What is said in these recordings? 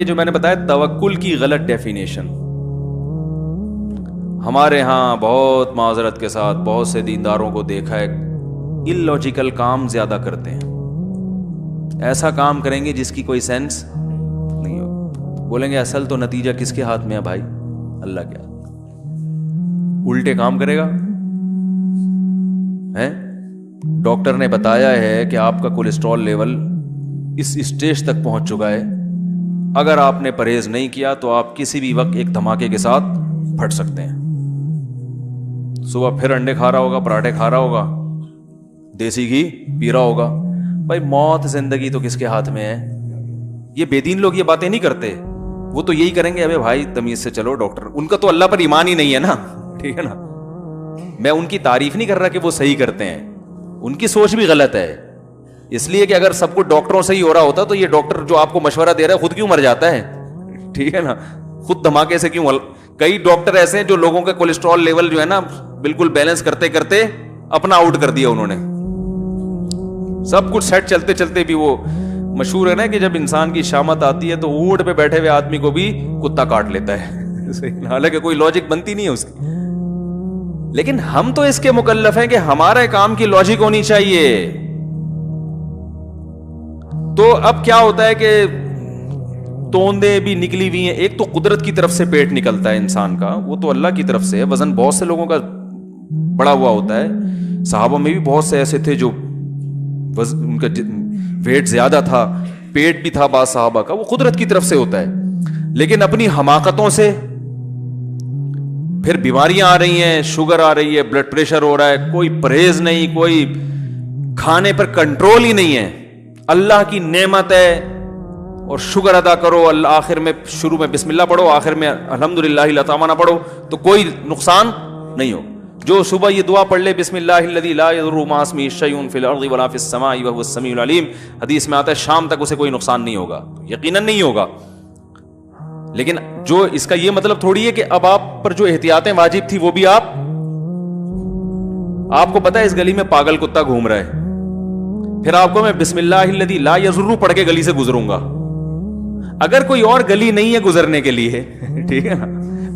یہ جو میں نے بتایا توکل کی غلط ڈیفینیشن، ہمارے ہاں بہت معذرت کے ساتھ بہت سے دینداروں کو دیکھا ہے اللاجیکل کام زیادہ کرتے ہیں، ایسا کام کریں گے جس کی کوئی سینس نہیں ہو، بولیں گے اصل تو نتیجہ کس کے ہاتھ میں ہے بھائی؟ اللہ کے ہاتھ۔ الٹے کام کرے گا ہے، ڈاکٹر نے بتایا ہے کہ آپ کا کولیسٹرول لیول اس اسٹیج تک پہنچ چکا ہے، اگر آپ نے پرہیز نہیں کیا تو آپ کسی بھی وقت ایک دھماکے کے ساتھ پھٹ سکتے ہیں۔ صبح پھر انڈے کھا رہا ہوگا، پراٹھے کھا رہا ہوگا، دیسی گھی پی رہا ہوگا، بھائی موت زندگی تو کس کے ہاتھ میں ہے؟ یہ بے دین لوگ یہ باتیں نہیں کرتے، وہ تو یہی کریں گے ابے بھائی تمیز سے چلو ڈاکٹر، ان کا تو اللہ پر ایمان ہی نہیں ہے نا، ٹھیک ہے نا۔ میں ان کی تعریف نہیں کر رہا کہ وہ صحیح کرتے ہیں، ان کی سوچ بھی غلط ہے، اس لیے کہ اگر سب کچھ ڈاکٹروں سے ہی ہو رہا ہوتا تو یہ ڈاکٹر جو آپ کو مشورہ دے رہا ہے خود کیوں مر جاتا ہے؟ ٹھیک ہے نا، خود دھماکے سے کیوں؟ کئی ڈاکٹر ایسے ہیں جو لوگوں کا کولیسٹرول لیول جو ہے نا بالکل بیلنس کرتے کرتے اپنا آؤٹ کر دیا انہوں نے، سب کچھ سیٹ چلتے چلتے بھی وہ مشہور ہے نا کہ جب انسان کی شامت آتی ہے تو اونٹ پہ بیٹھے ہوئے آدمی کو بھی کتا کاٹ لیتا ہے، حالانکہ کوئی لاجک بنتی نہیں ہے اس کی۔ لیکن ہم تو اس کے مکلف ہیں کہ ہمارے کام کی لاجک ہونی چاہیے۔ تو اب کیا ہوتا ہے کہ توندے بھی نکلی ہوئی ہیں، ایک تو قدرت کی طرف سے پیٹ نکلتا ہے انسان کا، وہ تو اللہ کی طرف سے ہے، وزن بہت سے لوگوں کا بڑا ہوا ہوتا ہے، صحابہ میں بھی بہت سے ایسے تھے جو ان کا ویٹ زیادہ تھا، پیٹ بھی تھا بعض صحابہ کا، وہ قدرت کی طرف سے ہوتا ہے۔ لیکن اپنی حماقتوں سے پھر بیماریاں آ رہی ہیں، شوگر آ رہی ہے، بلڈ پریشر ہو رہا ہے، کوئی پرہیز نہیں، کوئی کھانے پر کنٹرول ہی نہیں ہے۔ اللہ کی نعمت ہے اور شکر ادا کرو، اللہ آخر میں شروع میں بسم اللہ پڑھو، آخر میں الحمدللہ العظیم نہ پڑھو تو کوئی نقصان نہیں ہو۔ جو صبح یہ دعا پڑھ لے بسم اللہ الذی لا یضر مع اسمہ شیء فی الارض ولا فی السماء وهو السمیع العلیم، حدیث میں آتا ہے شام تک اسے کوئی نقصان نہیں ہوگا، یقیناً نہیں ہوگا۔ لیکن جو اس کا یہ مطلب تھوڑی ہے کہ اب آپ پر جو احتیاطیں واجب تھی وہ بھی آپ کو پتا ہے اس گلی میں پاگل کتا گھوم رہا ہے، پھر آپ کو میں بسم اللہ الذی لا یضر پڑھ کے گلی سے گزروں گا، اگر کوئی اور گلی نہیں ہے گزرنے کے لیے، ٹھیک ہے نا،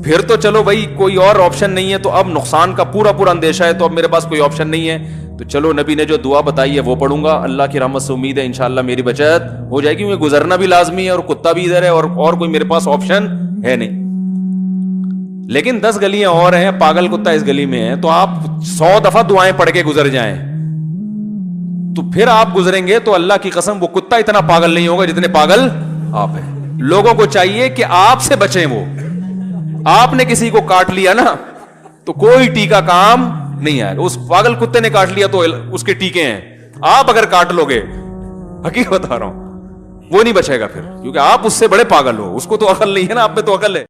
پھر تو چلو بھائی کوئی اور آپشن نہیں ہے، تو اب نقصان کا پورا اندیشہ ہے، تو اب میرے پاس کوئی آپشن نہیں ہے، تو چلو نبی نے جو دعا بتائی ہے وہ پڑھوں گا، اللہ کی رحمت سے امید ہے انشاءاللہ میری بچت ہو جائے گی، کیونکہ گزرنا بھی لازمی ہے اور کتا بھی ادھر ہے اور کوئی میرے پاس آپشن ہے نہیں۔ لیکن 10 گلیاں اور ہیں، پاگل کتا اس گلی میں ہے، تو آپ 100 دفعہ دعائیں پڑھ کے گزر جائیں تو پھر آپ گزریں گے تو اللہ کی قسم وہ کتا اتنا پاگل نہیں ہوگا جتنے پاگل آپ ہیں۔ لوگوں کو چاہیے کہ آپ سے بچیں، وہ آپ نے کسی کو کاٹ لیا نا تو کوئی ٹیکا کام نہیں آئے، اس پاگل کتے نے کاٹ لیا تو اس کے ٹیکے ہیں، آپ اگر کاٹ لو گے، حقیقت بتا رہا ہوں، وہ نہیں بچے گا پھر، کیونکہ آپ اس سے بڑے پاگل ہو، اس کو تو عقل نہیں ہے نا، آپ میں تو عقل ہے۔